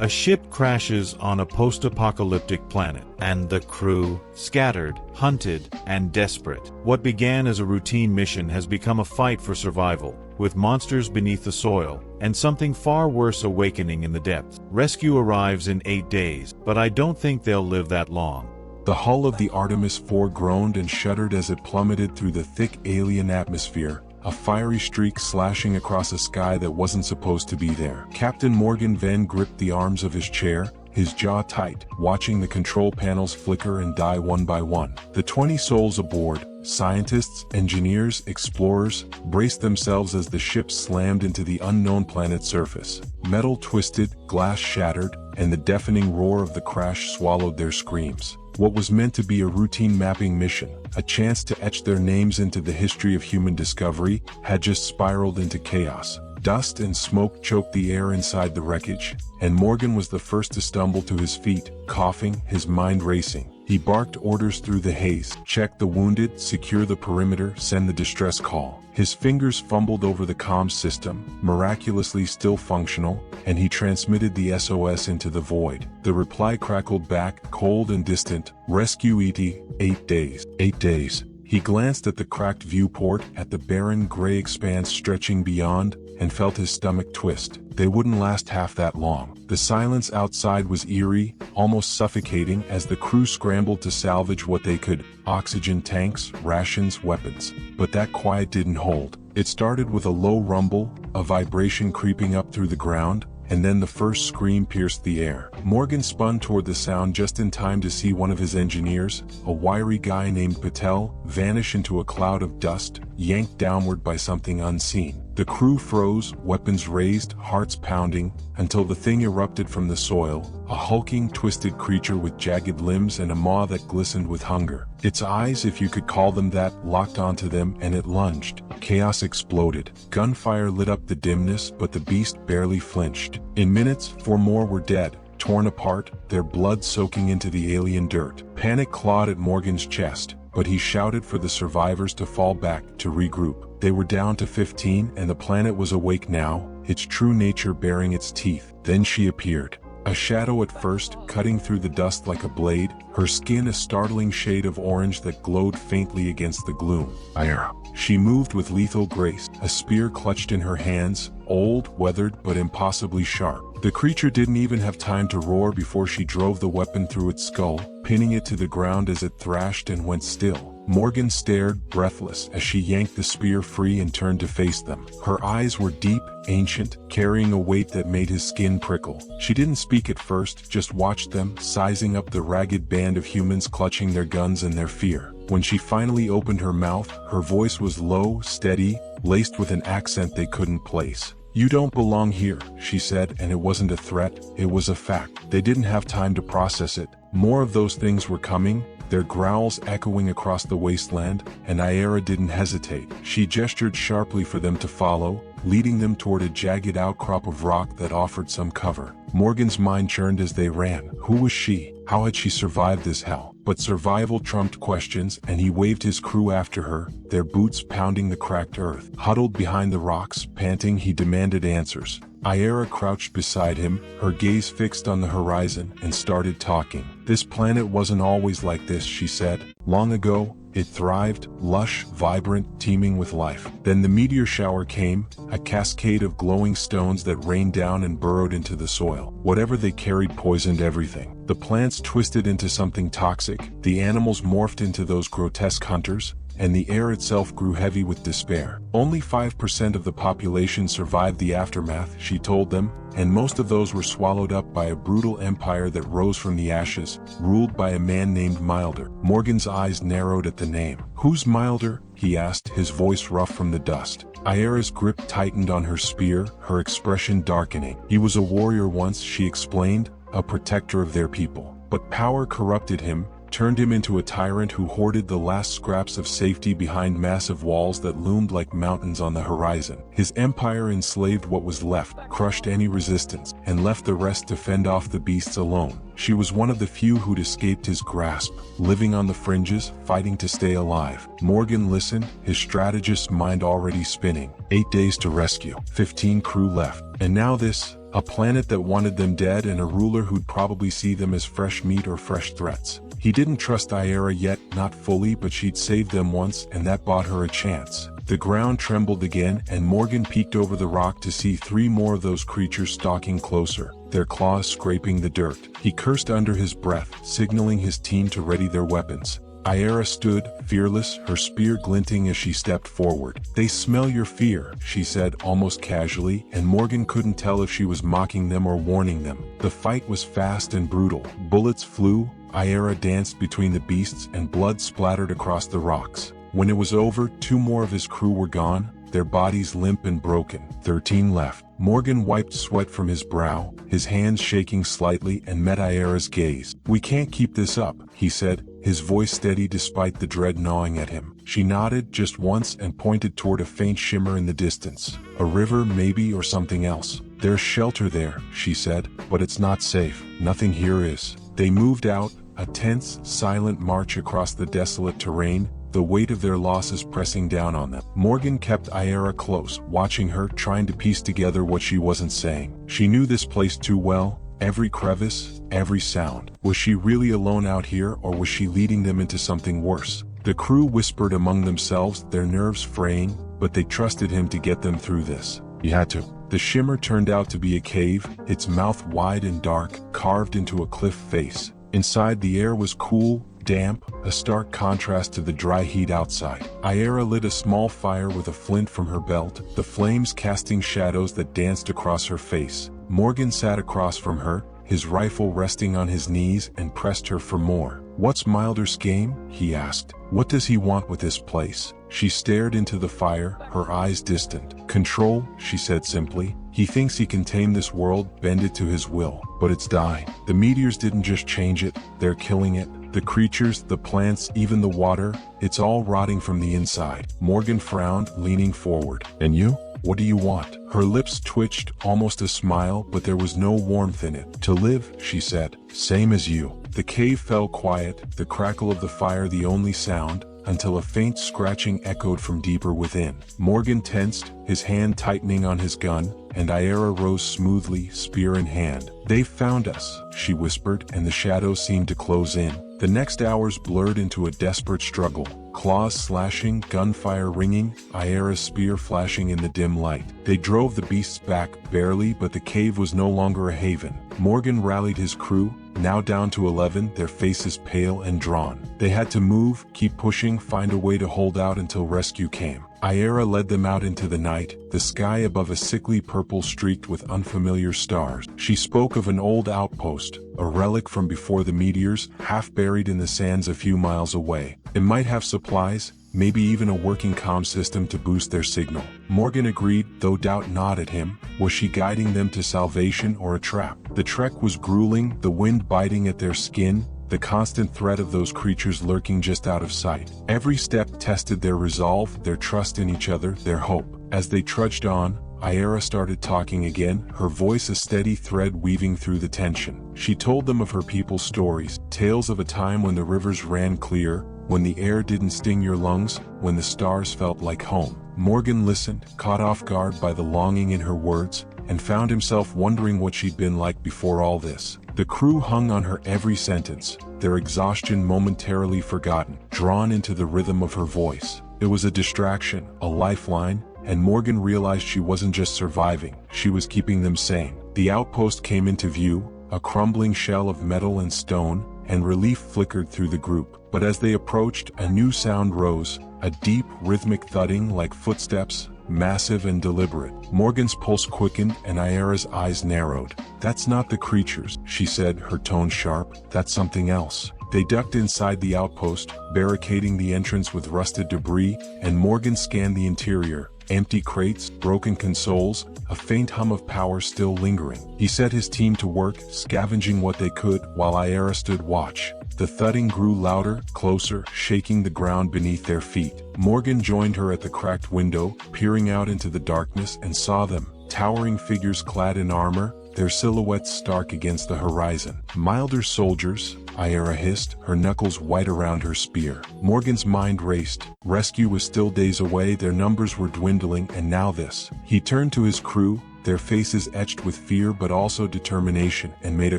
A ship crashes on a post-apocalyptic planet, and the crew, scattered, hunted, and desperate. What began as a routine mission has become a fight for survival, with monsters beneath the soil, and something far worse awakening in the depths. Rescue arrives in 8 days, but I don't think they'll live that long. The hull of the Artemis IV groaned and shuddered as it plummeted through the thick alien atmosphere, a fiery streak slashing across a sky that wasn't supposed to be there. Captain Morgan Venn gripped the arms of his chair, his jaw tight, watching the control panels flicker and die one by one. The 20 souls aboard, scientists, engineers, explorers, braced themselves as the ship slammed into the unknown planet's surface. Metal twisted, glass shattered, and the deafening roar of the crash swallowed their screams. What was meant to be a routine mapping mission, a chance to etch their names into the history of human discovery, had just spiraled into chaos. Dust and smoke choked the air inside the wreckage, and Morgan was the first to stumble to his feet, coughing, his mind racing. He barked orders through the haze: check the wounded, secure the perimeter, send the distress call. His fingers fumbled over the comms system, miraculously still functional, and he transmitted the SOS into the void. The reply crackled back, cold and distant: Rescue ET, 8 days. 8 days. He glanced at the cracked viewport, at the barren gray expanse stretching beyond, and felt his stomach twist. They wouldn't last half that long. The silence outside was eerie, almost suffocating, as the crew scrambled to salvage what they could: oxygen tanks, rations, weapons. But that quiet didn't hold. It started with a low rumble, a vibration creeping up through the ground, and then the first scream pierced the air. Morgan spun toward the sound just in time to see one of his engineers, a wiry guy named Patel, vanish into a cloud of dust, yanked downward by something unseen. The crew froze, weapons raised, hearts pounding, until the thing erupted from the soil, a hulking, twisted creature with jagged limbs and a maw that glistened with hunger. Its eyes, if you could call them that, locked onto them, and it lunged. Chaos exploded. Gunfire lit up the dimness, but the beast barely flinched. In minutes, 4 more were dead, torn apart, their blood soaking into the alien dirt. Panic clawed at Morgan's chest, but he shouted for the survivors to fall back, to regroup. They were down to 15, and the planet was awake now, its true nature baring its teeth. Then she appeared. A shadow at first, cutting through the dust like a blade, her skin a startling shade of orange that glowed faintly against the gloom. Ira. She moved with lethal grace, a spear clutched in her hands, old, weathered, but impossibly sharp. The creature didn't even have time to roar before she drove the weapon through its skull, pinning it to the ground as it thrashed and went still. Morgan stared, breathless, as she yanked the spear free and turned to face them. Her eyes were deep, ancient, carrying a weight that made his skin prickle. She didn't speak at first, just watched them, sizing up the ragged band of humans clutching their guns and their fear. When she finally opened her mouth, her voice was low, steady, laced with an accent they couldn't place. "You don't belong here," she said, and it wasn't a threat, it was a fact. They didn't have time to process it. More of those things were coming, their growls echoing across the wasteland, and Ira didn't hesitate. She gestured sharply for them to follow, leading them toward a jagged outcrop of rock that offered some cover. Morgan's mind churned as they ran. Who was she? How had she survived this hell? But survival trumped questions, and he waved his crew after her, their boots pounding the cracked earth. Huddled behind the rocks, panting, he demanded answers. Ira crouched beside him, her gaze fixed on the horizon, and started talking. "This planet wasn't always like this," she said. "Long ago, it thrived, lush, vibrant, teeming with life. Then the meteor shower came, a cascade of glowing stones that rained down and burrowed into the soil. Whatever they carried poisoned everything. The plants twisted into something toxic, the animals morphed into those grotesque hunters, and the air itself grew heavy with despair. Only 5% of the population survived the aftermath," she told them, "and most of those were swallowed up by a brutal empire that rose from the ashes, ruled by a man named Milder." Morgan's eyes narrowed at the name. "Who's Milder?" he asked, his voice rough from the dust. Ira's grip tightened on her spear, her expression darkening. "He was a warrior once," she explained, "a protector of their people. But power corrupted him, turned him into a tyrant who hoarded the last scraps of safety behind massive walls that loomed like mountains on the horizon. His empire enslaved what was left, crushed any resistance, and left the rest to fend off the beasts alone. She was one of the few who'd escaped his grasp, living on the fringes, fighting to stay alive." Morgan listened, his strategist's mind already spinning. 8 days to rescue, 15 crew left. And now this, A planet that wanted them dead and a ruler who'd probably see them as fresh meat or fresh threats. He didn't trust Iera yet, not fully, but she'd saved them once and that bought her a chance. The ground trembled again and Morgan peeked over the rock to see 3 more of those creatures stalking closer, their claws scraping the dirt. He cursed under his breath, signaling his team to ready their weapons. Iera stood, fearless, her spear glinting as she stepped forward. "They smell your fear," she said almost casually, and Morgan couldn't tell if she was mocking them or warning them. The fight was fast and brutal. Bullets flew, Iera danced between the beasts and blood splattered across the rocks. When it was over, 2 more of his crew were gone, their bodies limp and broken. 13 left. Morgan wiped sweat from his brow, his hands shaking slightly, and met Iera's gaze. "We can't keep this up," he said, his voice steady despite the dread gnawing at him. She nodded just once and pointed toward a faint shimmer in the distance. "A river maybe, or something else." "There's shelter there," she said, "but it's not safe. Nothing here is." They moved out, a tense, silent march across the desolate terrain, the weight of their losses pressing down on them. Morgan kept Iera close, watching her, trying to piece together what she wasn't saying. She knew this place too well, every crevice, every sound. Was she really alone out here, or was she leading them into something worse? The crew whispered among themselves, their nerves fraying, but they trusted him to get them through this. He had to. The shimmer turned out to be a cave, its mouth wide and dark, carved into a cliff face. Inside, the air was cool, damp, a stark contrast to the dry heat outside. Iera lit a small fire with a flint from her belt, the flames casting shadows that danced across her face. Morgan sat across from her, his rifle resting on his knees, and pressed her for more. "What's Milder's game?" he asked. "What does he want with this place?" She stared into the fire, her eyes distant. "Control," she said simply. "He thinks he can tame this world, bend it to his will. But it's dying. The meteors didn't just change it, they're killing it. The creatures, the plants, even the water, it's all rotting from the inside." Morgan frowned, leaning forward. "And you? What do you want?" Her lips twitched, almost a smile, but there was no warmth in it. "To live," she said. "Same as you." The cave fell quiet, the crackle of the fire the only sound, until a faint scratching echoed from deeper within. Morgan tensed, his hand tightening on his gun, and Iera rose smoothly, spear in hand. "They've found us," she whispered, and the shadows seemed to close in. The next hours blurred into a desperate struggle. Claws slashing, gunfire ringing, Iera's spear flashing in the dim light. They drove the beasts back, barely, but the cave was no longer a haven. Morgan rallied his crew, now down to 11, their faces pale and drawn. They had to move, keep pushing, find a way to hold out until rescue came. Iera led them out into the night, the sky above a sickly purple streaked with unfamiliar stars. She spoke of an old outpost, a relic from before the meteors, half buried in the sands a few miles away. It might have supplies, maybe even a working comm system to boost their signal. Morgan agreed, though doubt gnawed at him. Was she guiding them to salvation or a trap? The trek was grueling, the wind biting at their skin, the constant threat of those creatures lurking just out of sight. Every step tested their resolve, their trust in each other, their hope. As they trudged on, Iera started talking again, her voice a steady thread weaving through the tension. She told them of her people's stories, tales of a time when the rivers ran clear, when the air didn't sting your lungs, when the stars felt like home. Morgan listened, caught off guard by the longing in her words, and found himself wondering what she'd been like before all this. The crew hung on her every sentence, their exhaustion momentarily forgotten, drawn into the rhythm of her voice. It was a distraction, a lifeline, and Morgan realized she wasn't just surviving, she was keeping them sane. The outpost came into view, a crumbling shell of metal and stone, and relief flickered through the group. But as they approached, a new sound rose, a deep, rhythmic thudding like footsteps, massive and deliberate. Morgan's pulse quickened and Iera's eyes narrowed. "That's not the creatures," she said, her tone sharp. "That's something else." They ducked inside the outpost, barricading the entrance with rusted debris, and Morgan scanned the interior. Empty crates, broken consoles, a faint hum of power still lingering. He set his team to work, scavenging what they could, while Iera stood watch. The thudding grew louder, closer, shaking the ground beneath their feet. Morgan joined her at the cracked window, peering out into the darkness, and saw them, towering figures clad in armor, their silhouettes stark against the horizon. "Milder soldiers," Iera hissed, her knuckles white around her spear. Morgan's mind raced. Rescue was still days away, their numbers were dwindling, and now this. He turned to his crew, their faces etched with fear but also determination, and made a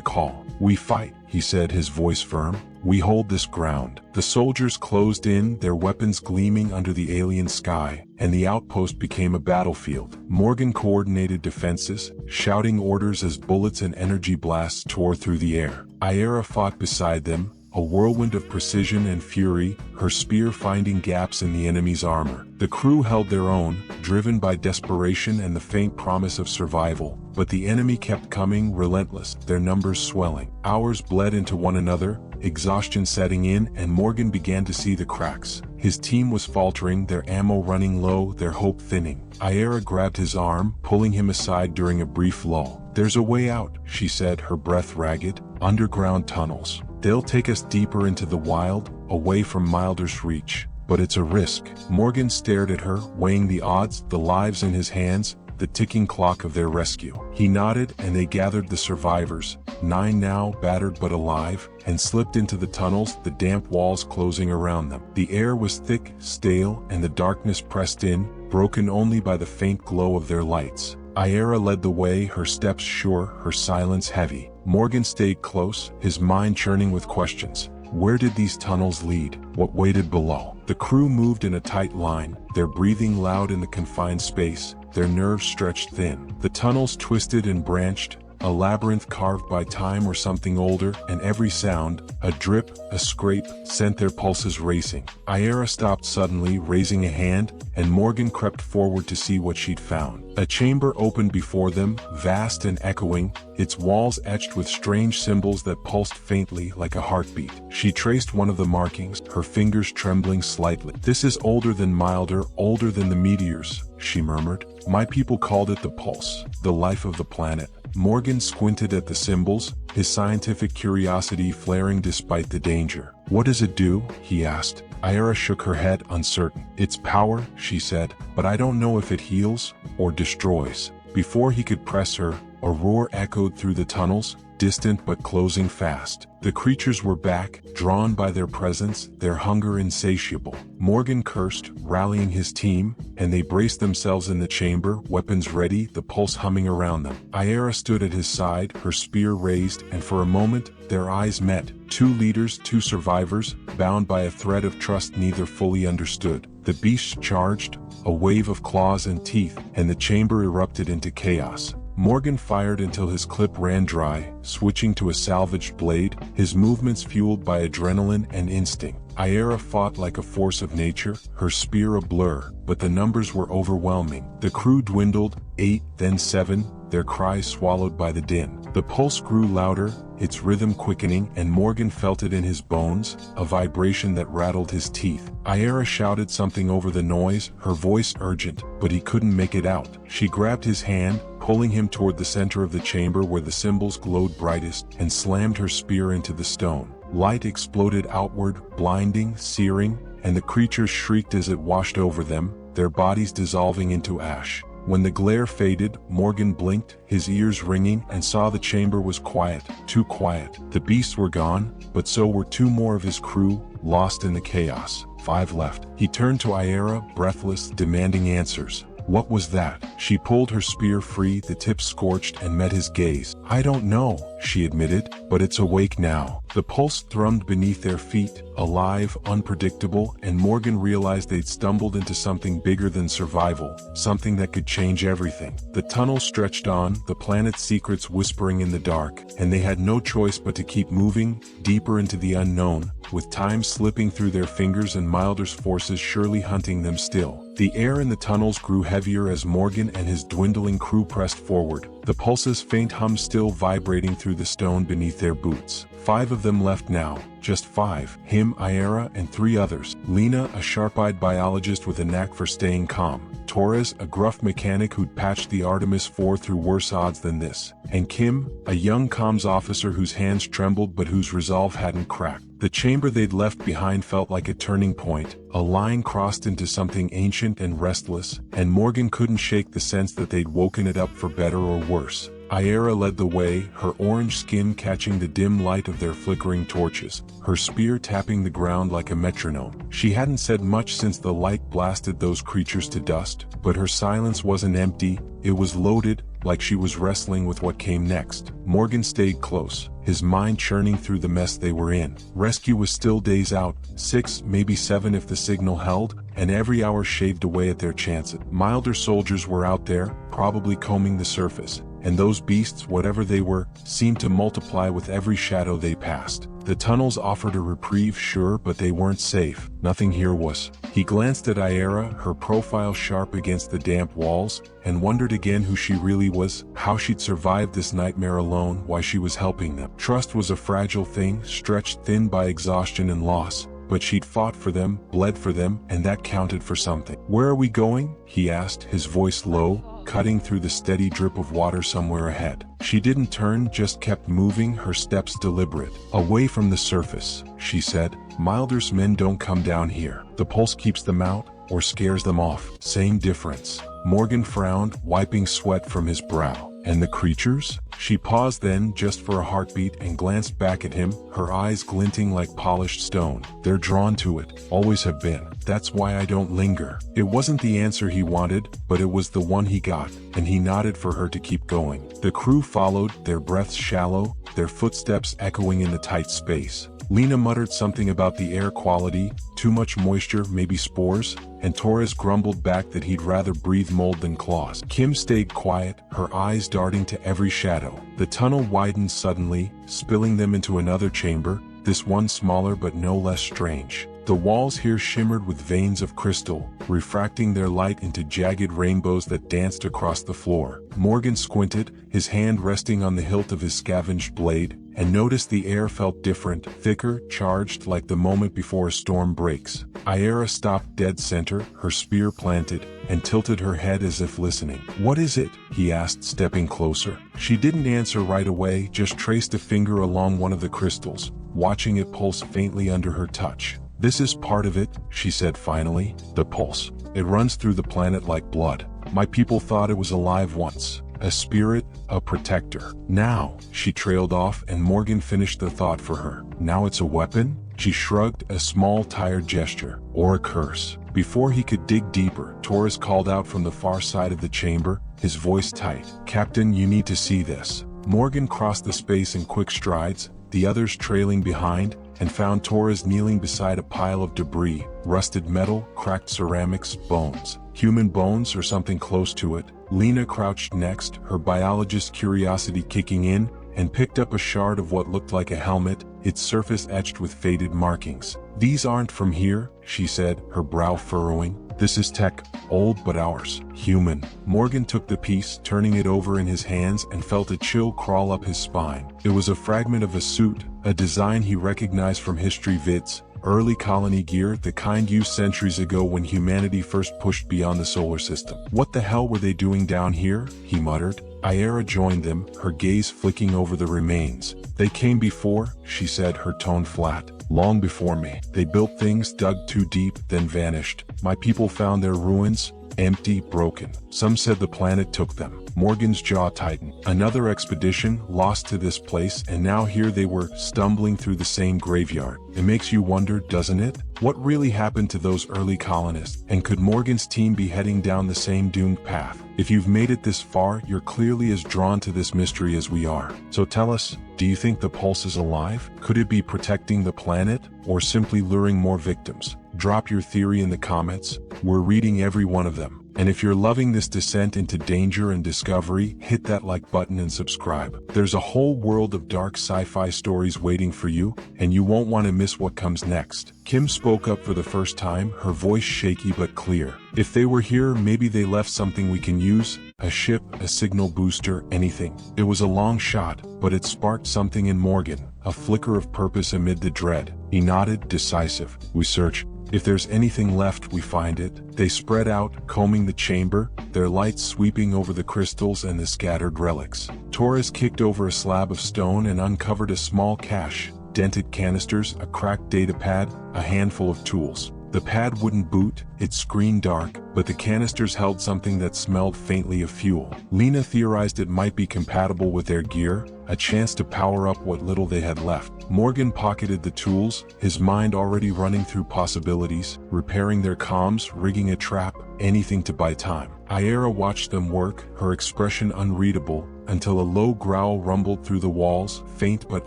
call. "We fight," he said, his voice firm. "We hold this ground." The soldiers closed in, their weapons gleaming under the alien sky, and the outpost became a battlefield. Morgan coordinated defenses, shouting orders as bullets and energy blasts tore through the air. Aira fought beside them, a whirlwind of precision and fury, her spear finding gaps in the enemy's armor. The crew held their own, driven by desperation and the faint promise of survival, but the enemy kept coming, relentless, their numbers swelling. Hours bled into one another, exhaustion setting in, and Morgan began to see the cracks. His team was faltering, their ammo running low, their hope thinning. Aira grabbed his arm, pulling him aside during a brief lull. "There's a way out," she said, her breath ragged. "Underground tunnels. They'll take us deeper into the wild, away from Milder's reach. But it's a risk." Morgan stared at her, weighing the odds, the lives in his hands, the ticking clock of their rescue. He nodded, and they gathered the survivors, 9 now, battered but alive, and slipped into the tunnels, the damp walls closing around them. The air was thick, stale, and the darkness pressed in, broken only by the faint glow of their lights. Aira led the way, her steps sure, her silence heavy. Morgan stayed close, his mind churning with questions. Where did these tunnels lead? What waited below? The crew moved in a tight line, their breathing loud in the confined space, their nerves stretched thin. The tunnels twisted and branched, a labyrinth carved by time or something older, and every sound, a drip, a scrape, sent their pulses racing. Aira stopped suddenly, raising a hand, and Morgan crept forward to see what she'd found. A chamber opened before them, vast and echoing, its walls etched with strange symbols that pulsed faintly like a heartbeat. She traced one of the markings, her fingers trembling slightly. "This is older than Milder, older than the meteors," she murmured. "My people called it the pulse, the life of the planet." Morgan squinted at the symbols, his scientific curiosity flaring despite the danger. "What does it do?" he asked. Aira shook her head, uncertain. "It's power," she said, "but I don't know if it heals or destroys." Before he could press her, a roar echoed through the tunnels, distant but closing fast. The creatures were back, drawn by their presence, their hunger insatiable. Morgan cursed, rallying his team, and they braced themselves in the chamber, weapons ready, the pulse humming around them. Aira stood at his side, her spear raised, and for a moment, their eyes met. Two leaders, two survivors, bound by a thread of trust neither fully understood. The beasts charged, a wave of claws and teeth, and the chamber erupted into chaos. Morgan fired until his clip ran dry, switching to a salvaged blade, his movements fueled by adrenaline and instinct. Aira fought like a force of nature, her spear a blur, but the numbers were overwhelming. The crew dwindled, 8, then 7, their cries swallowed by the din. The pulse grew louder, its rhythm quickening, and Morgan felt it in his bones, a vibration that rattled his teeth. Aira shouted something over the noise, her voice urgent, but he couldn't make it out. She grabbed his hand, pulling him toward the center of the chamber where the symbols glowed brightest, and slammed her spear into the stone. Light exploded outward, blinding, searing, and the creatures shrieked as it washed over them, their bodies dissolving into ash. When the glare faded, Morgan blinked, his ears ringing, and saw the chamber was quiet, too quiet. The beasts were gone, but so were 2 more of his crew, lost in the chaos. 5 left. He turned to Aira, breathless, demanding answers. What was that? She pulled her spear free, the tip scorched, and met his gaze. I don't know, she admitted, but it's awake now. The pulse thrummed beneath their feet, alive, unpredictable, and Morgan realized they'd stumbled into something bigger than survival, something that could change everything. The tunnel stretched on, the planet's secrets whispering in the dark, and they had no choice but to keep moving, deeper into the unknown, with time slipping through their fingers and Milder's forces surely hunting them still. The air in the tunnels grew heavier as Morgan and his dwindling crew pressed forward, the pulse's faint hum still vibrating through the stone beneath their boots. 5 of them left now, just 5, him, Aira, and 3 others. Lena, a sharp-eyed biologist with a knack for staying calm. Torres, a gruff mechanic who'd patched the Artemis 4 through worse odds than this. And Kim, a young comms officer whose hands trembled but whose resolve hadn't cracked. The chamber they'd left behind felt like a turning point, a line crossed into something ancient and restless, and Morgan couldn't shake the sense that they'd woken it up for better or worse. Aira led the way, her orange skin catching the dim light of their flickering torches, her spear tapping the ground like a metronome. She hadn't said much since the light blasted those creatures to dust, but her silence wasn't empty, it was loaded, like she was wrestling with what came next. Morgan stayed close, his mind churning through the mess they were in. Rescue was still days out, 6, maybe 7 if the signal held, and every hour shaved away at their chances. Milder soldiers were out there, probably combing the surface, and those beasts, whatever they were, seemed to multiply with every shadow they passed. The tunnels offered a reprieve, sure, but they weren't safe. Nothing here was. He glanced at Aira, her profile sharp against the damp walls, and wondered again who she really was, how she'd survived this nightmare alone, why she was helping them. Trust was a fragile thing, stretched thin by exhaustion and loss, but she'd fought for them, bled for them, and that counted for something. "Where are we going?" he asked, his voice low, cutting through the steady drip of water somewhere ahead. She didn't turn, just kept moving, her steps deliberate. "Away from the surface," she said. "Milder's men don't come down here. The pulse keeps them out, or scares them off. Same difference." Morgan frowned, wiping sweat from his brow. "And the creatures?" She paused then, just for a heartbeat, and glanced back at him, her eyes glinting like polished stone. "They're drawn to it, always have been. That's why I don't linger." It wasn't the answer he wanted, but it was the one he got, and he nodded for her to keep going. The crew followed, their breaths shallow, their footsteps echoing in the tight space. Lena muttered something about the air quality, too much moisture, maybe spores, and Torres grumbled back that he'd rather breathe mold than claws. Kim stayed quiet, her eyes darting to every shadow. The tunnel widened suddenly, spilling them into another chamber, this one smaller but no less strange. The walls here shimmered with veins of crystal, refracting their light into jagged rainbows that danced across the floor. Morgan squinted, his hand resting on the hilt of his scavenged blade, and noticed the air felt different, thicker, charged like the moment before a storm breaks. Aira stopped dead center, her spear planted, and tilted her head as if listening. "What is it?" he asked, stepping closer. She didn't answer right away, just traced a finger along one of the crystals, watching it pulse faintly under her touch. "This is part of it," she said finally. "The pulse. It runs through the planet like blood. My people thought it was alive once. A spirit, a protector. Now," she trailed off, and Morgan finished the thought for her. "Now it's a weapon?" She shrugged, a small tired gesture. "Or a curse." Before he could dig deeper, Torres called out from the far side of the chamber, his voice tight. "Captain, you need to see this." Morgan crossed the space in quick strides, the others trailing behind, and found Torres kneeling beside a pile of debris, rusted metal, cracked ceramics, bones. Human bones or something close to it. Lena crouched next, her biologist curiosity kicking in, and picked up a shard of what looked like a helmet, its surface etched with faded markings. "These aren't from here," she said, her brow furrowing. "This is tech, old but ours. Human." Morgan took the piece, turning it over in his hands, and felt a chill crawl up his spine. It was a fragment of a suit, a design he recognized from history vids. Early colony gear, the kind used centuries ago when humanity first pushed beyond the solar system. "What the hell were they doing down here?" he muttered. Aira joined them, her gaze flicking over the remains. "They came before," she said, her tone flat. "Long before me. They built things, dug too deep, then vanished. My people found their ruins, empty, broken. Some said the planet took them." Morgan's jaw tightened. Another expedition, lost to this place, and now here they were, stumbling through the same graveyard. It makes you wonder, doesn't it? What really happened to those early colonists, and could Morgan's team be heading down the same doomed path? If you've made it this far, you're clearly as drawn to this mystery as we are. So tell us, do you think the pulse is alive? Could it be protecting the planet, or simply luring more victims? Drop your theory in the comments. We're reading every one of them. And if you're loving this descent into danger and discovery, hit that like button and subscribe. There's a whole world of dark sci-fi stories waiting for you, and you won't want to miss what comes next. Kim spoke up for the first time, her voice shaky but clear. "If they were here, maybe they left something we can use. A ship, a signal booster, anything." It was a long shot, but it sparked something in Morgan, a flicker of purpose amid the dread. He nodded, decisive. "We search. If there's anything left, we find it." They spread out, combing the chamber, their lights sweeping over the crystals and the scattered relics. Torres kicked over a slab of stone and uncovered a small cache, dented canisters, a cracked data pad, a handful of tools. The pad wouldn't boot, its screen dark, but the canisters held something that smelled faintly of fuel. Lena theorized it might be compatible with their gear, a chance to power up what little they had left. Morgan pocketed the tools, his mind already running through possibilities, repairing their comms, rigging a trap, anything to buy time. Aira watched them work, her expression unreadable, until a low growl rumbled through the walls, faint but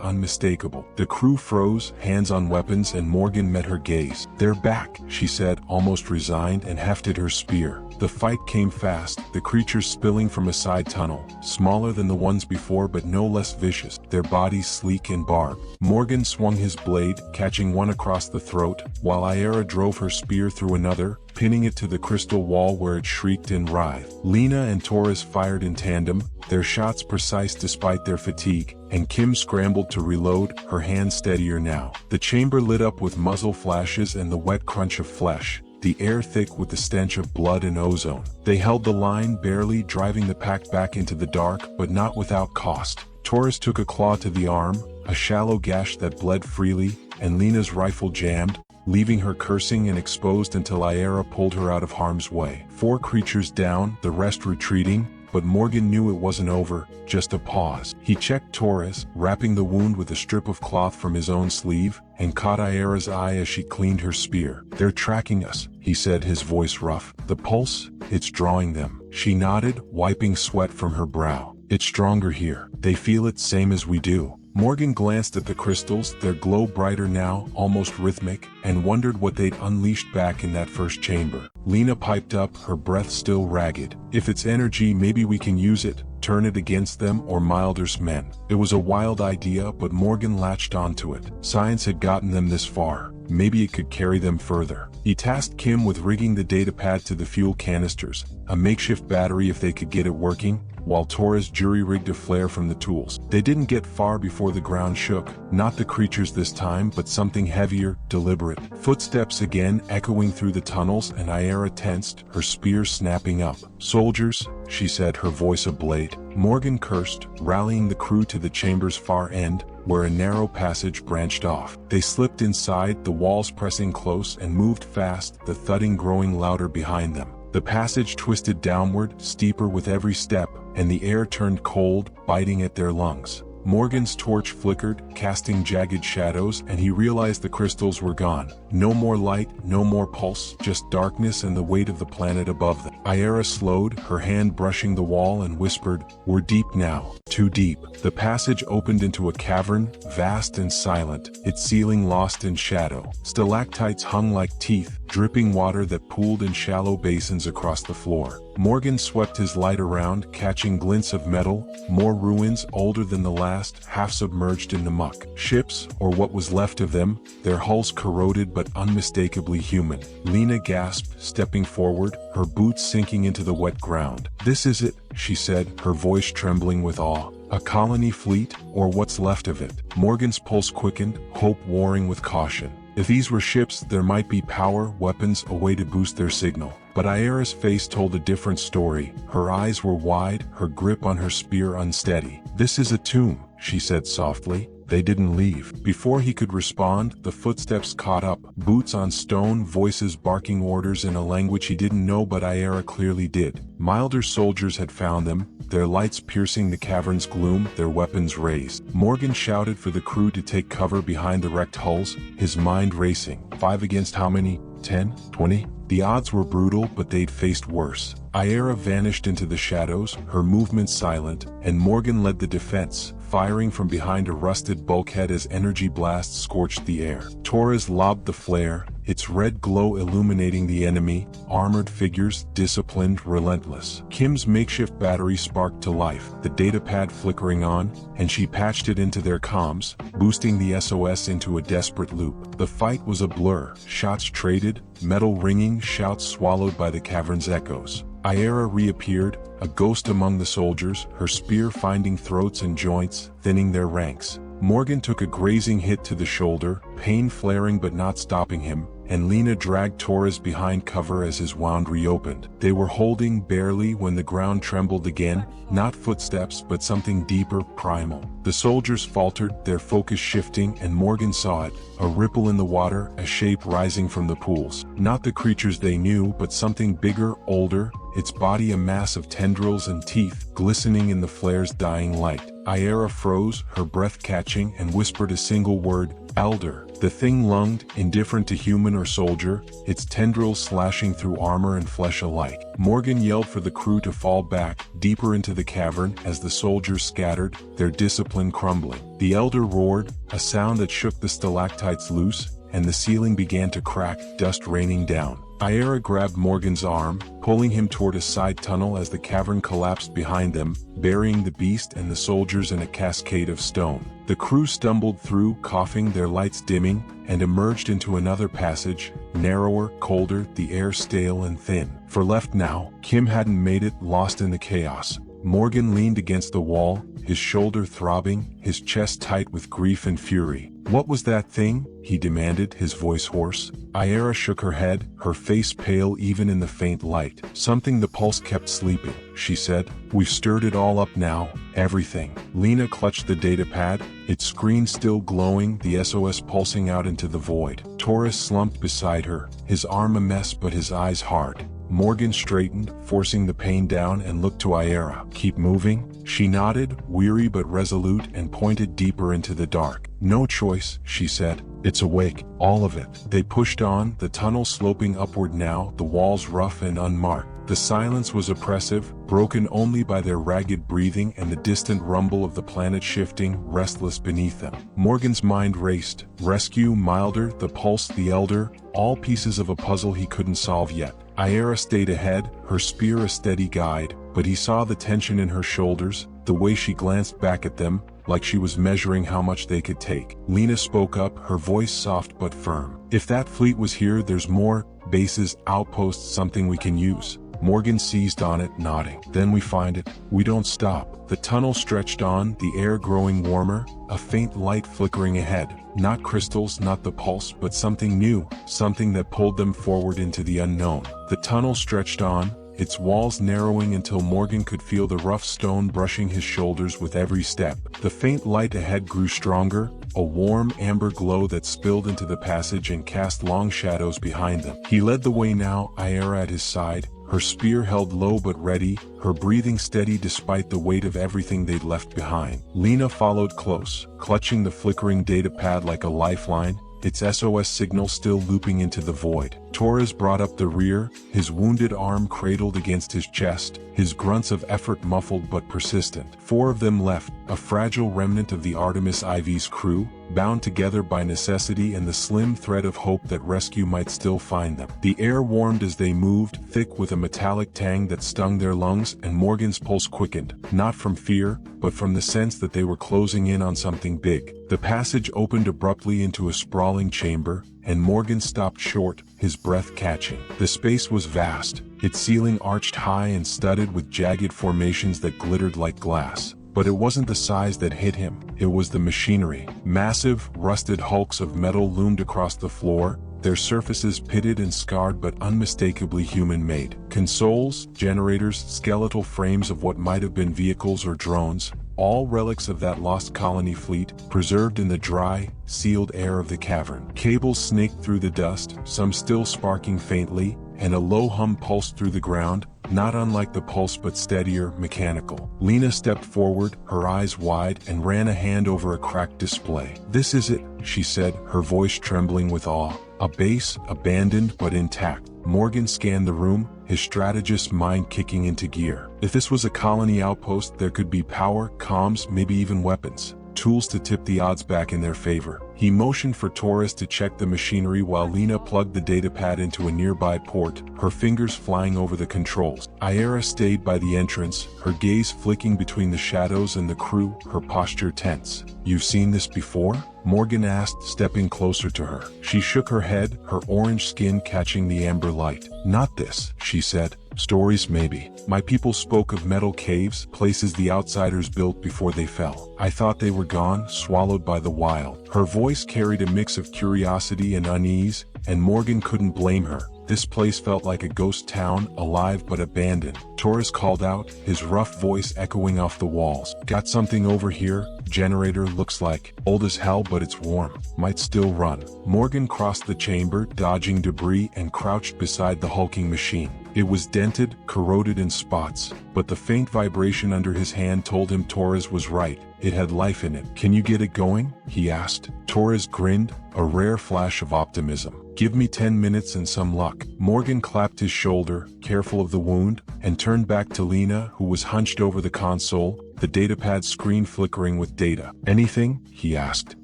unmistakable. The crew froze, hands on weapons, and Morgan met her gaze. "They're back," she said, almost resigned, and hefted her spear. The fight came fast, the creatures spilling from a side tunnel, smaller than the ones before but no less vicious, their bodies sleek and barbed. Morgan swung his blade, catching one across the throat, while Aira drove her spear through another, pinning it to the crystal wall where it shrieked and writhed. Lena and Torres fired in tandem, their shots precise despite their fatigue, and Kim scrambled to reload, her hands steadier now. The chamber lit up with muzzle flashes and the wet crunch of flesh, the air thick with the stench of blood and ozone. They held the line barely, driving the pack back into the dark, but not without cost. Torres took a claw to the arm, a shallow gash that bled freely, and Lena's rifle jammed, leaving her cursing and exposed until Aira pulled her out of harm's way. 4 creatures down, the rest retreating, but Morgan knew it wasn't over, just a pause. He checked Torres, wrapping the wound with a strip of cloth from his own sleeve, and caught Aira's eye as she cleaned her spear. "They're tracking us," he said, his voice rough. "The pulse? It's drawing them." She nodded, wiping sweat from her brow. "It's stronger here. They feel it same as we do." Morgan glanced at the crystals, their glow brighter now, almost rhythmic, and wondered what they'd unleashed back in that first chamber. Lena piped up, her breath still ragged. "If it's energy, maybe we can use it, turn it against them or Milder's men." It was a wild idea, but Morgan latched onto it. Science had gotten them this far. Maybe it could carry them further. He tasked Kim with rigging the datapad to the fuel canisters, a makeshift battery if they could get it working, while Torres jury-rigged a flare from the tools. They didn't get far before the ground shook, not the creatures this time, but something heavier, deliberate. Footsteps again, echoing through the tunnels, and Aira tensed, her spear snapping up. "Soldiers," she said, her voice ablaze. Morgan cursed, rallying the crew to the chamber's far end, where a narrow passage branched off. They slipped inside, the walls pressing close, and moved fast, the thudding growing louder behind them. The passage twisted downward, steeper with every step, and the air turned cold, biting at their lungs. Morgan's torch flickered, casting jagged shadows, and he realized the crystals were gone. No more light, no more pulse, just darkness and the weight of the planet above them. Aira slowed, her hand brushing the wall, and whispered, "We're deep now. Too deep." The passage opened into a cavern, vast and silent, its ceiling lost in shadow. Stalactites hung like teeth, dripping water that pooled in shallow basins across the floor. Morgan swept his light around, catching glints of metal, more ruins older than the last, half submerged in the muck. Ships, or what was left of them, their hulls corroded but unmistakably human. Lena gasped, stepping forward, her boots sinking into the wet ground. "This is it," she said, her voice trembling with awe. "A colony fleet, or what's left of it." Morgan's pulse quickened, hope warring with caution. If these were ships, there might be power, weapons, a way to boost their signal. But Aira's face told a different story. Her eyes were wide, her grip on her spear unsteady. "This is a tomb," she said softly. "They didn't leave." Before he could respond, the footsteps caught up, boots on stone, voices barking orders in a language he didn't know but Aira clearly did. Milder soldiers had found them, their lights piercing the cavern's gloom, their weapons raised. Morgan shouted for the crew to take cover behind the wrecked hulls, his mind racing. 5 against how many? 10? 20? The odds were brutal, but they'd faced worse. Aira vanished into the shadows, her movements silent, and Morgan led the defense, firing from behind a rusted bulkhead as energy blasts scorched the air. Torres lobbed the flare, its red glow illuminating the enemy, armored figures, disciplined, relentless. Kim's makeshift battery sparked to life, the datapad flickering on, and she patched it into their comms, boosting the SOS into a desperate loop. The fight was a blur, shots traded, metal ringing, shouts swallowed by the cavern's echoes. Aira reappeared, a ghost among the soldiers, her spear finding throats and joints, thinning their ranks. Morgan took a grazing hit to the shoulder, pain flaring but not stopping him, and Lena dragged Torres behind cover as his wound reopened. They were holding barely when the ground trembled again, not footsteps but something deeper, primal. The soldiers faltered, their focus shifting, and Morgan saw it, a ripple in the water, a shape rising from the pools. Not the creatures they knew, but something bigger, older, its body a mass of tendrils and teeth, glistening in the flare's dying light. Aira froze, her breath catching, and whispered a single word, "Elder." The thing lunged, indifferent to human or soldier, its tendrils slashing through armor and flesh alike. Morgan yelled for the crew to fall back, deeper into the cavern, as the soldiers scattered, their discipline crumbling. The Elder roared, a sound that shook the stalactites loose, and the ceiling began to crack, dust raining down. Aira grabbed Morgan's arm, pulling him toward a side tunnel as the cavern collapsed behind them, burying the beast and the soldiers in a cascade of stone. The crew stumbled through, coughing, their lights dimming, and emerged into another passage, narrower, colder, the air stale and thin. For left now, Kim hadn't made it, lost in the chaos. Morgan leaned against the wall, his shoulder throbbing, his chest tight with grief and fury. "What was that thing?" he demanded, his voice hoarse. Aira shook her head, her face pale even in the faint light. "Something the pulse kept sleeping," she said. "We've stirred it all up now, everything." Lena clutched the datapad, its screen still glowing, the SOS pulsing out into the void. Torres slumped beside her, his arm a mess but his eyes hard. Morgan straightened, forcing the pain down, and looked to Aira. "Keep moving?" She nodded, weary but resolute, and pointed deeper into the dark. "No choice," she said. "It's awake, all of it." They pushed on, the tunnel sloping upward now, the walls rough and unmarked. The silence was oppressive, broken only by their ragged breathing and the distant rumble of the planet shifting, restless beneath them. Morgan's mind raced. Rescue, Milder, the pulse, the Elder, all pieces of a puzzle he couldn't solve yet. Aira stayed ahead, her spear a steady guide, but he saw the tension in her shoulders, the way she glanced back at them, like she was measuring how much they could take. Lena spoke up, her voice soft but firm. "If that fleet was here, there's more, bases, outposts, something we can use." Morgan seized on it, nodding. "Then we find it. We don't stop." The tunnel stretched on, the air growing warmer, a faint light flickering ahead. Not crystals, not the pulse, but something new, something that pulled them forward into the unknown. The tunnel stretched on, its walls narrowing until Morgan could feel the rough stone brushing his shoulders with every step. The faint light ahead grew stronger, a warm amber glow that spilled into the passage and cast long shadows behind them. He led the way now, Aira at his side, her spear held low but ready, her breathing steady despite the weight of everything they'd left behind. Lena followed close, clutching the flickering datapad like a lifeline, its SOS signal still looping into the void. Torres brought up the rear, his wounded arm cradled against his chest, his grunts of effort muffled but persistent. 4 of them left, a fragile remnant of the Artemis IV's crew, bound together by necessity and the slim thread of hope that rescue might still find them. The air warmed as they moved, thick with a metallic tang that stung their lungs, and Morgan's pulse quickened, not from fear, but from the sense that they were closing in on something big. The passage opened abruptly into a sprawling chamber, and Morgan stopped short, his breath catching. The space was vast, its ceiling arched high and studded with jagged formations that glittered like glass. But it wasn't the size that hit him, it was the machinery. Massive, rusted hulks of metal loomed across the floor, their surfaces pitted and scarred but unmistakably human-made. Consoles, generators, skeletal frames of what might have been vehicles or drones, all relics of that lost colony fleet, preserved in the dry, sealed air of the cavern. Cables snaked through the dust, some still sparking faintly, and a low hum pulsed through the ground, not unlike the pulse but steadier, mechanical. Lena stepped forward, her eyes wide, and ran a hand over a cracked display. "This is it," she said, her voice trembling with awe. A base, abandoned but intact. Morgan scanned the room, his strategist's mind kicking into gear. If this was a colony outpost, there could be power, comms, maybe even weapons. Tools to tip the odds back in their favor. He motioned for Torres to check the machinery while Lena plugged the datapad into a nearby port, her fingers flying over the controls. Aira stayed by the entrance, her gaze flicking between the shadows and the crew, her posture tense. "You've seen this before?" Morgan asked, stepping closer to her. She shook her head, her orange skin catching the amber light. "Not this," she said. Stories maybe. My people spoke of metal caves, places the outsiders built before they fell. I thought they were gone, swallowed by the wild. Her voice carried a mix of curiosity and unease, and Morgan couldn't blame her. This place felt like a ghost town, alive but abandoned. Torres called out, his rough voice echoing off the walls. Got something over here? Generator looks like. Old as hell but it's warm. Might still run. Morgan crossed the chamber, dodging debris, and crouched beside the hulking machine. It was dented, corroded in spots, but the faint vibration under his hand told him Torres was right. It had life in it. Can you get it going? He asked. Torres grinned, a rare flash of optimism. Give me 10 minutes and some luck. Morgan clapped his shoulder, careful of the wound, and turned back to Lena, who was hunched over the console, the datapad screen flickering with data. Anything? He asked.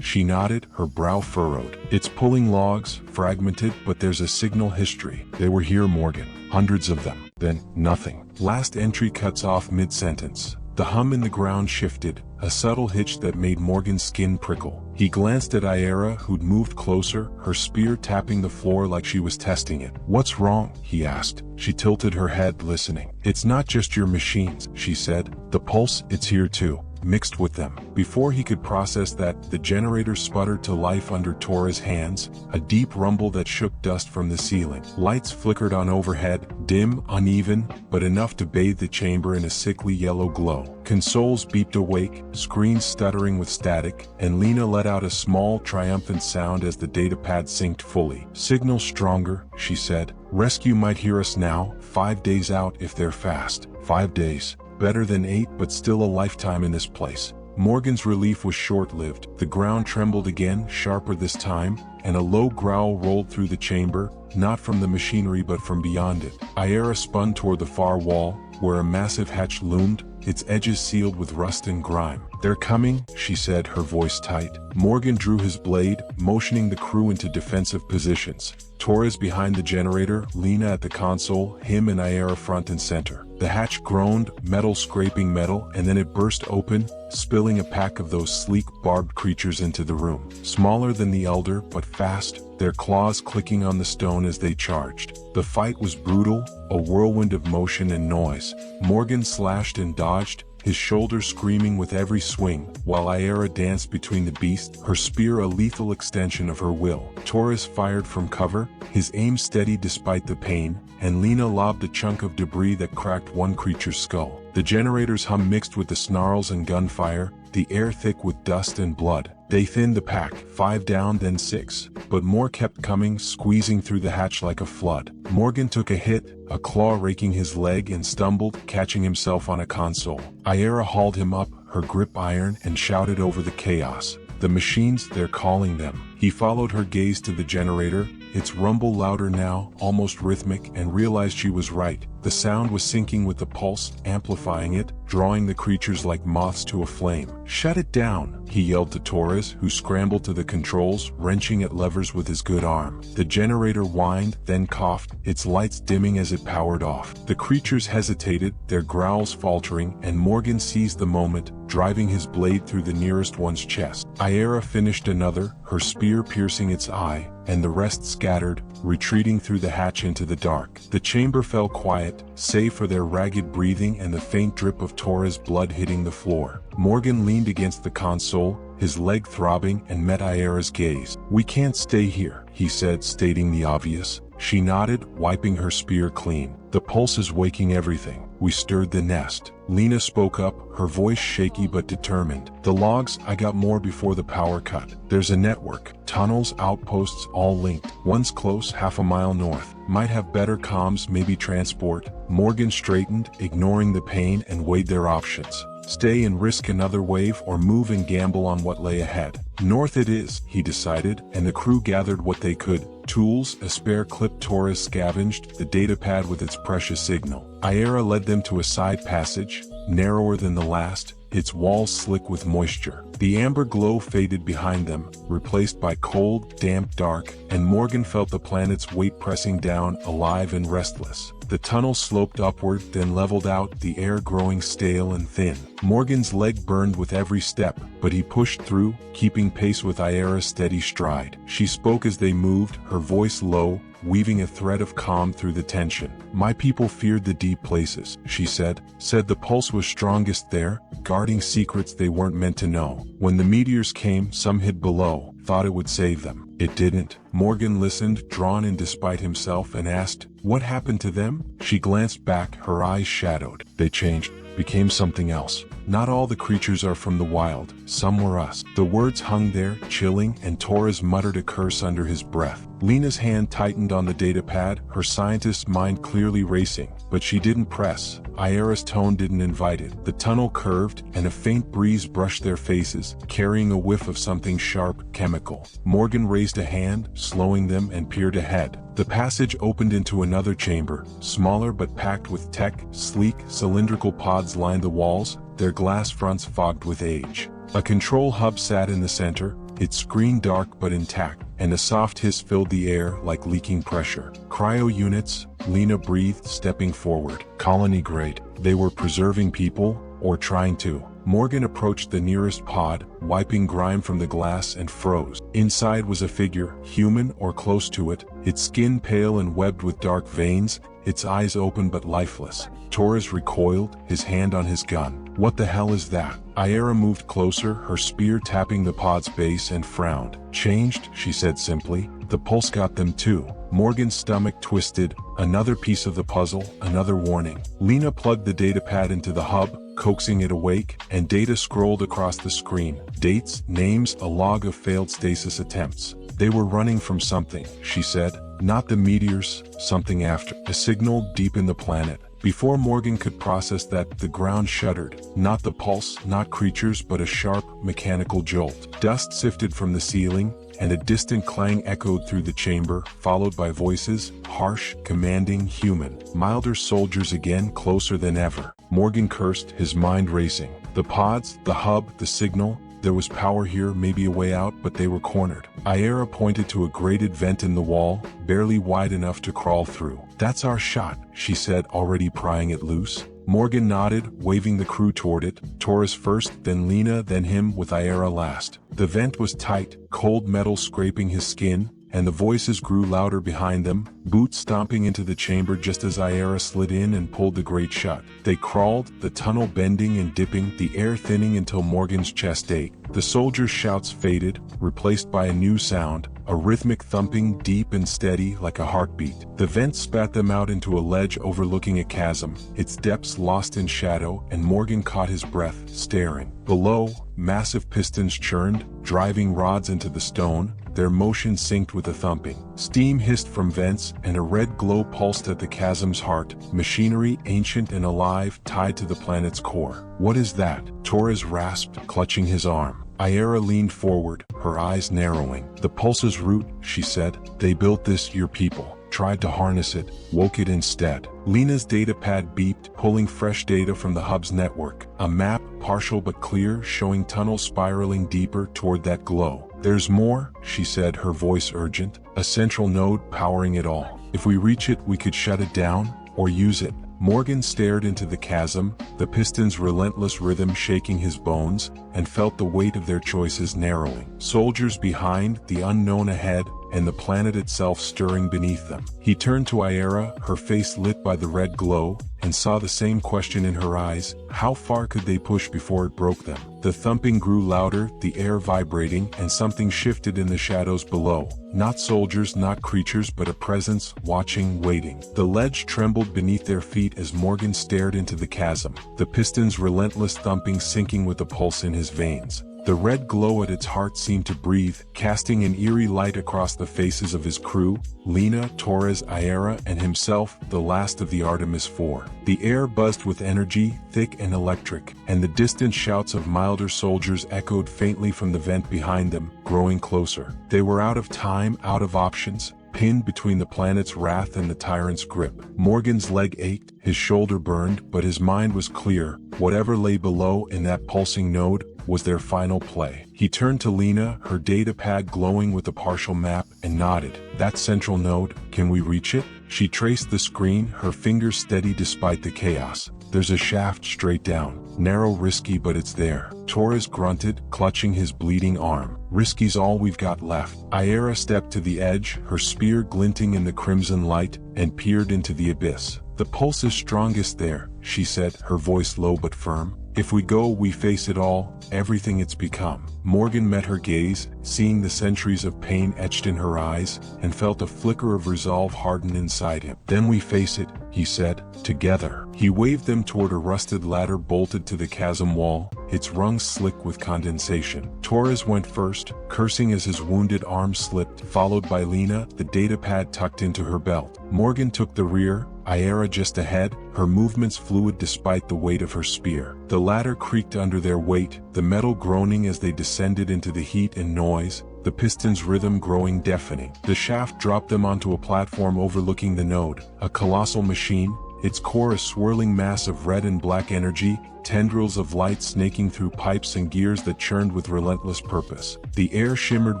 She nodded, her brow furrowed. It's pulling logs, fragmented, but there's a signal history. They were here, Morgan. Hundreds of them. Then, nothing. Last entry cuts off mid-sentence. The hum in the ground shifted, a subtle hitch that made Morgan's skin prickle. He glanced at Aira, who'd moved closer, her spear tapping the floor like she was testing it. What's wrong? He asked. She tilted her head, listening. It's not just your machines, she said. The pulse, it's here too. Mixed with them. Before he could process that, the generator sputtered to life under Torres' hands, a deep rumble that shook dust from the ceiling. Lights flickered on overhead, dim, uneven, but enough to bathe the chamber in a sickly yellow glow. Consoles beeped awake, screens stuttering with static, and Lena let out a small, triumphant sound as the datapad synced fully. Signal stronger, she said. Rescue might hear us now, 5 days out if they're fast. 5 days. Better than 8, but still a lifetime in this place. Morgan's relief was short-lived. The ground trembled again, sharper this time, and a low growl rolled through the chamber, not from the machinery but from beyond it. Aira spun toward the far wall, where a massive hatch loomed, its edges sealed with rust and grime. They're coming, she said, her voice tight. Morgan drew his blade, motioning the crew into defensive positions. Torres behind the generator, Lena at the console, him and Aira front and center. The hatch groaned, metal scraping metal, and then it burst open, spilling a pack of those sleek, barbed creatures into the room. Smaller than the Elder, but fast, their claws clicking on the stone as they charged. The fight was brutal, a whirlwind of motion and noise. Morgan slashed and dodged, his shoulders screaming with every swing, while Aira danced between the beasts, her spear a lethal extension of her will. Torres fired from cover, his aim steady despite the pain, and Lena lobbed a chunk of debris that cracked one creature's skull. The generator's hum mixed with the snarls and gunfire, the air thick with dust and blood. They thinned the pack, 5 down then 6, but more kept coming, squeezing through the hatch like a flood. Morgan took a hit, a claw raking his leg, and stumbled, catching himself on a console. Aira hauled him up, her grip iron, and shouted over the chaos. The machines, they're calling them. He followed her gaze to the generator, its rumble louder now, almost rhythmic, and realized she was right. The sound was syncing with the pulse, amplifying it, drawing the creatures like moths to a flame. Shut it down, he yelled to Torres, who scrambled to the controls, wrenching at levers with his good arm. The generator whined, then coughed, its lights dimming as it powered off. The creatures hesitated, their growls faltering, and Morgan seized the moment, driving his blade through the nearest one's chest. Aira finished another, her spear piercing its eye, and the rest scattered, retreating through the hatch into the dark. The chamber fell quiet, save for their ragged breathing and the faint drip of Torres' blood hitting the floor. Morgan leaned against the console, his leg throbbing, and met Aira's gaze. We can't stay here, he said, stating the obvious. She nodded, wiping her spear clean. The pulse is waking everything. We stirred the nest. Lena spoke up, her voice shaky but determined. The logs, I got more before the power cut. There's a network. Tunnels, outposts, all linked. One's close, half a mile north. Might have better comms, maybe transport. Morgan straightened, ignoring the pain, and weighed their options. Stay and risk another wave, or move and gamble on what lay ahead. North it is, he decided, and the crew gathered what they could. Tools, a spare clip Torres scavenged, the datapad with its precious signal. Aira led them to a side passage, narrower than the last, its walls slick with moisture. The amber glow faded behind them, replaced by cold, damp dark, and Morgan felt the planet's weight pressing down, alive and restless. The tunnel sloped upward, then leveled out, the air growing stale and thin. Morgan's leg burned with every step, but he pushed through, keeping pace with Aira's steady stride. She spoke as they moved, her voice low, weaving a thread of calm through the tension. My people feared the deep places, she said the pulse was strongest there, guarding secrets they weren't meant to know. When the meteors came, some hid below, thought it would save them. It didn't. Morgan listened, drawn in despite himself, and asked, "What happened to them?" She glanced back, her eyes shadowed. They changed, became something else. Not all the creatures are from the wild, some were us. The words hung there, chilling, and Torres muttered a curse under his breath. Lena's hand tightened on the datapad, her scientist's mind clearly racing, but she didn't press. Aira's tone didn't invite it. The tunnel curved, and a faint breeze brushed their faces, carrying a whiff of something sharp, chemical. Morgan raised a hand, slowing them, and peered ahead. The passage opened into another chamber, smaller but packed with tech. Sleek, cylindrical pods lined the walls, their glass fronts fogged with age. A control hub sat in the center, its screen dark but intact, and a soft hiss filled the air like leaking pressure. Cryo units, Lena breathed, stepping forward. Colony grade. They were preserving people, or trying to. Morgan approached the nearest pod, wiping grime from the glass, and froze. Inside was a figure, human or close to it, its skin pale and webbed with dark veins, its eyes open but lifeless. Torres recoiled, his hand on his gun. What the hell is that? Aira moved closer, her spear tapping the pod's base, and frowned. Changed, she said simply. The pulse got them too. Morgan's stomach twisted. Another piece of the puzzle, another warning. Lena plugged the datapad into the hub, coaxing it awake, and data scrolled across the screen. Dates, names, a log of failed stasis attempts. They were running from something, she said. Not the meteors, something after. A signal deep in the planet. Before Morgan could process that, the ground shuddered. Not the pulse, not creatures, but a sharp, mechanical jolt. Dust sifted from the ceiling, and a distant clang echoed through the chamber, followed by voices, harsh, commanding, human. Milder soldiers again, closer than ever. Morgan cursed, his mind racing. The pods, the hub, the signal. There was power here, maybe a way out, but they were cornered. Aira pointed to a grated vent in the wall, barely wide enough to crawl through. That's our shot, she said, already prying it loose. Morgan nodded, waving the crew toward it. Torres first, then Lena, then him, with Aira last. The vent was tight, cold metal scraping his skin, and the voices grew louder behind them, boots stomping into the chamber just as Aira slid in and pulled the grate shut. They crawled, the tunnel bending and dipping, the air thinning until Morgan's chest ached. The soldiers' shouts faded, replaced by a new sound, a rhythmic thumping deep and steady like a heartbeat. The vent spat them out into a ledge overlooking a chasm, its depths lost in shadow, and Morgan caught his breath, staring. Below, massive pistons churned, driving rods into the stone, their motion synced with the thumping. Steam hissed from vents, and a red glow pulsed at the chasm's heart, machinery ancient and alive, tied to the planet's core. What is that? Torres rasped, clutching his arm. Aira leaned forward, her eyes narrowing. The pulse's root, she said. They built this, your people. Tried to harness it, woke it instead. Lena's datapad beeped, pulling fresh data from the hub's network. A map, partial but clear, showing tunnels spiraling deeper toward that glow. There's more, she said, her voice urgent. A central node powering it all. If we reach it, we could shut it down, or use it. Morgan stared into the chasm, the piston's relentless rhythm shaking his bones, and felt the weight of their choices narrowing. Soldiers behind, the unknown ahead, and the planet itself stirring beneath them. He turned to Aira, her face lit by the red glow, and saw the same question in her eyes. How far could they push before it broke them? The thumping grew louder, the air vibrating, and something shifted in the shadows below. Not soldiers, not creatures, but a presence, watching, waiting. The ledge trembled beneath their feet as Morgan stared into the chasm, the piston's relentless thumping sinking with the pulse in his veins. The red glow at its heart seemed to breathe, casting an eerie light across the faces of his crew, Lena, Torres, Aira, and himself, the last of the Artemis 4. The air buzzed with energy, thick and electric, and the distant shouts of milder soldiers echoed faintly from the vent behind them, growing closer. They were out of time, out of options, pinned between the planet's wrath and the tyrant's grip. Morgan's leg ached, his shoulder burned, but his mind was clear. Whatever lay below in that pulsing node, was their final play. He turned to Lena, her datapad glowing with a partial map, and nodded. That central node, can we reach it? She traced the screen, her fingers steady despite the chaos. There's a shaft straight down. Narrow, risky, but it's there. Torres grunted, clutching his bleeding arm. Risky's all we've got left. Aira stepped to the edge, her spear glinting in the crimson light, and peered into the abyss. The pulse is strongest there, she said, her voice low but firm. If we go, we face it all, everything it's become. Morgan met her gaze, seeing the centuries of pain etched in her eyes, and felt a flicker of resolve harden inside him. Then we face it, he said, together. He waved them toward a rusted ladder bolted to the chasm wall, its rungs slick with condensation. Torres went first, cursing as his wounded arm slipped, followed by Lena, the datapad tucked into her belt. Morgan took the rear, Aira just ahead, her movements fluid despite the weight of her spear. The ladder creaked under their weight, the metal groaning as they descended into the heat and noise, the piston's rhythm growing deafening. The shaft dropped them onto a platform overlooking the node, a colossal machine, its core a swirling mass of red and black energy, tendrils of light snaking through pipes and gears that churned with relentless purpose. The air shimmered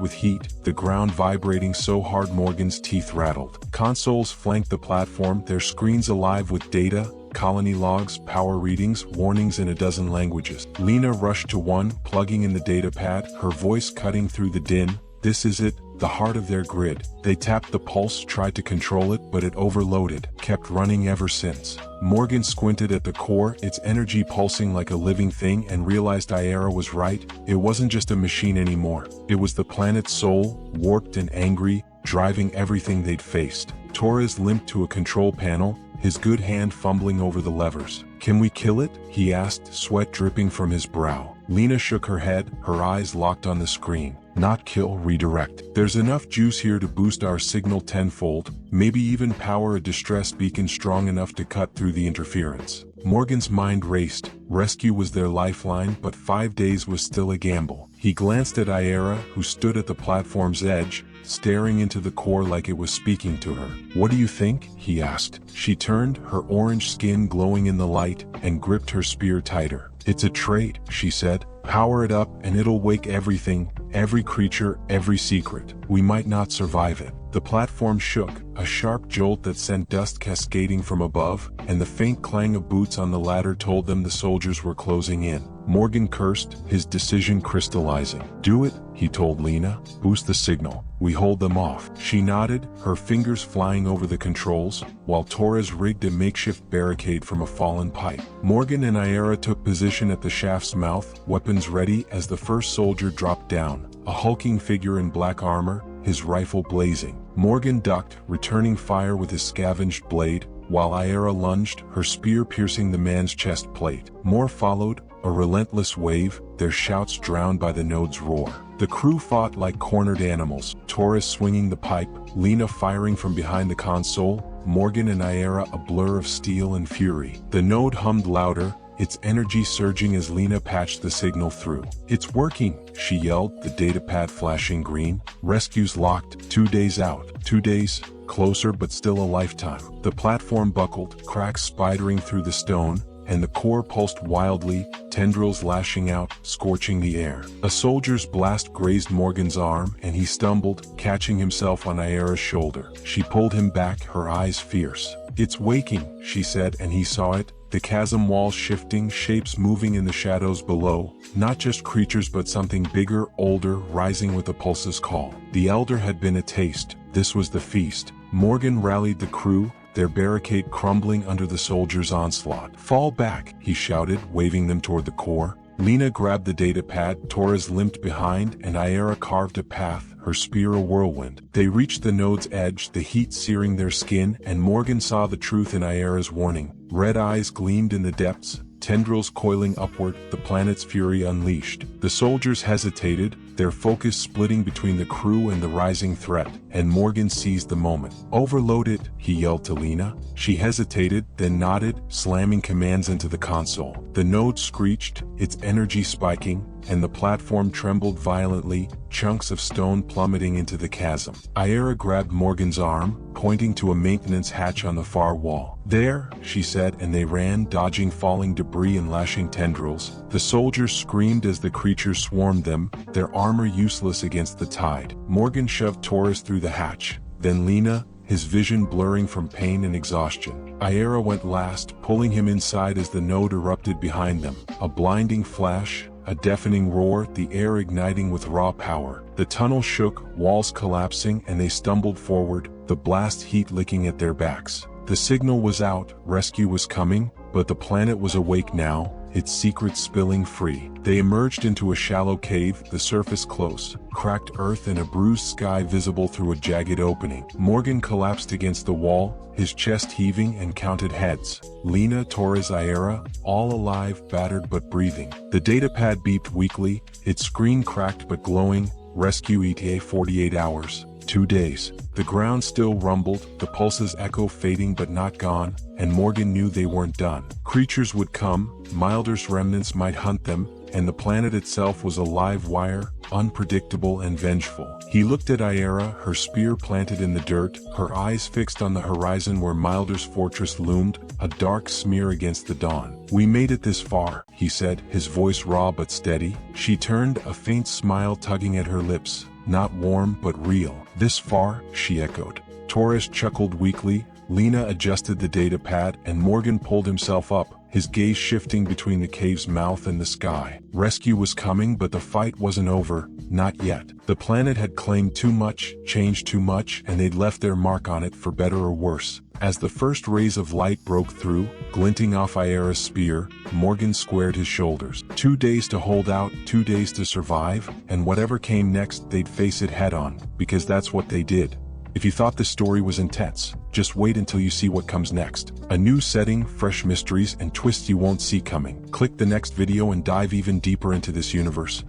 with heat, the ground vibrating so hard Morgan's teeth rattled. Consoles flanked the platform, their screens alive with data, colony logs, power readings, warnings in a dozen languages. Lena rushed to one, plugging in the datapad, her voice cutting through the din. This is it, the heart of their grid. They tapped the pulse, tried to control it, but it overloaded, kept running ever since. Morgan squinted at the core, its energy pulsing like a living thing, and realized Aira was right. It wasn't just a machine anymore. It was the planet's soul, warped and angry, driving everything they'd faced. Torres limped to a control panel, his good hand fumbling over the levers. Can we kill it? He asked, sweat dripping from his brow. Lena shook her head, her eyes locked on the screen. Not kill, redirect. There's enough juice here to boost our signal tenfold, maybe even power a distress beacon strong enough to cut through the interference. Morgan's mind raced. Rescue was their lifeline, but 5 days was still a gamble. He glanced at Aira, who stood at the platform's edge, staring into the core like it was speaking to her. What do you think? He asked. She turned, her orange skin glowing in the light, and gripped her spear tighter. It's a trade, she said. Power it up and it'll wake everything, every creature, every secret. We might not survive it. The platform shook, a sharp jolt that sent dust cascading from above, and the faint clang of boots on the ladder told them the soldiers were closing in. Morgan cursed, his decision crystallizing. Do it, he told Lena. Boost the signal. We hold them off. She nodded, her fingers flying over the controls, while Torres rigged a makeshift barricade from a fallen pipe. Morgan and Aira took position at the shaft's mouth, weapons ready as the first soldier dropped down, a hulking figure in black armor, his rifle blazing. Morgan ducked, returning fire with his scavenged blade, while Aira lunged, her spear piercing the man's chest plate. More followed, a relentless wave, their shouts drowned by the node's roar. The crew fought like cornered animals, Torres swinging the pipe, Lena firing from behind the console, Morgan and Aira a blur of steel and fury. The node hummed louder, its energy surging as Lena patched the signal through. It's working, she yelled, the datapad flashing green. Rescue's locked, 2 days out. 2 days, closer but still a lifetime. The platform buckled, cracks spidering through the stone, and the core pulsed wildly, tendrils lashing out, scorching the air. A soldier's blast grazed Morgan's arm, and he stumbled, catching himself on Aira's shoulder. She pulled him back, her eyes fierce. It's waking, she said, and he saw it. The chasm wall shifting, shapes moving in the shadows below, not just creatures but something bigger, older, rising with the pulse's call. The elder had been a taste, this was the feast. Morgan rallied the crew, their barricade crumbling under the soldiers' onslaught. Fall back, he shouted, waving them toward the core. Lena grabbed the datapad, Torres limped behind, and Aira carved a path, her spear a whirlwind. They reached the node's edge, the heat searing their skin, and Morgan saw the truth in Aira's warning. Red eyes gleamed in the depths, tendrils coiling upward, the planet's fury unleashed. The soldiers hesitated, their focus splitting between the crew and the rising threat, and Morgan seized the moment. "Overload it," he yelled to Lena. She hesitated, then nodded, slamming commands into the console. The node screeched, its energy spiking, and the platform trembled violently, chunks of stone plummeting into the chasm. Aira grabbed Morgan's arm, pointing to a maintenance hatch on the far wall. "There," she said, and they ran, dodging falling debris and lashing tendrils. The soldiers screamed as the creatures swarmed them, their armor useless against the tide. Morgan shoved Taurus through the hatch, then Lena, his vision blurring from pain and exhaustion. Aira went last, pulling him inside as the node erupted behind them. A blinding flash, a deafening roar, the air igniting with raw power. The tunnel shook, walls collapsing, and they stumbled forward, the blast heat licking at their backs. The signal was out, rescue was coming, but the planet was awake now, its secrets spilling free. They emerged into a shallow cave, the surface close, cracked earth and a bruised sky visible through a jagged opening. Morgan collapsed against the wall, his chest heaving, and counted heads. Lena, Torres, Aira, all alive, battered but breathing. The datapad beeped weakly, its screen cracked but glowing. Rescue ETA 48 hours. 2 days. The ground still rumbled, the pulses echo fading but not gone, and Morgan knew they weren't done. Creatures would come, Milder's remnants might hunt them, and the planet itself was a live wire, unpredictable and vengeful. He looked at Aira, her spear planted in the dirt, her eyes fixed on the horizon where Milder's fortress loomed, a dark smear against the dawn. "We made it this far," he said, his voice raw but steady. She turned, a faint smile tugging at her lips. "Not warm, but real." "This far?" she echoed. Torres chuckled weakly, Lena adjusted the datapad, and Morgan pulled himself up, his gaze shifting between the cave's mouth and the sky. Rescue was coming, but the fight wasn't over, not yet. The planet had claimed too much, changed too much, and they'd left their mark on it for better or worse. As the first rays of light broke through, glinting off Aira's spear, Morgan squared his shoulders. 2 days to hold out, 2 days to survive, and whatever came next, they'd face it head on, because that's what they did. If you thought the story was intense, just wait until you see what comes next. A new setting, fresh mysteries, and twists you won't see coming. Click the next video and dive even deeper into this universe.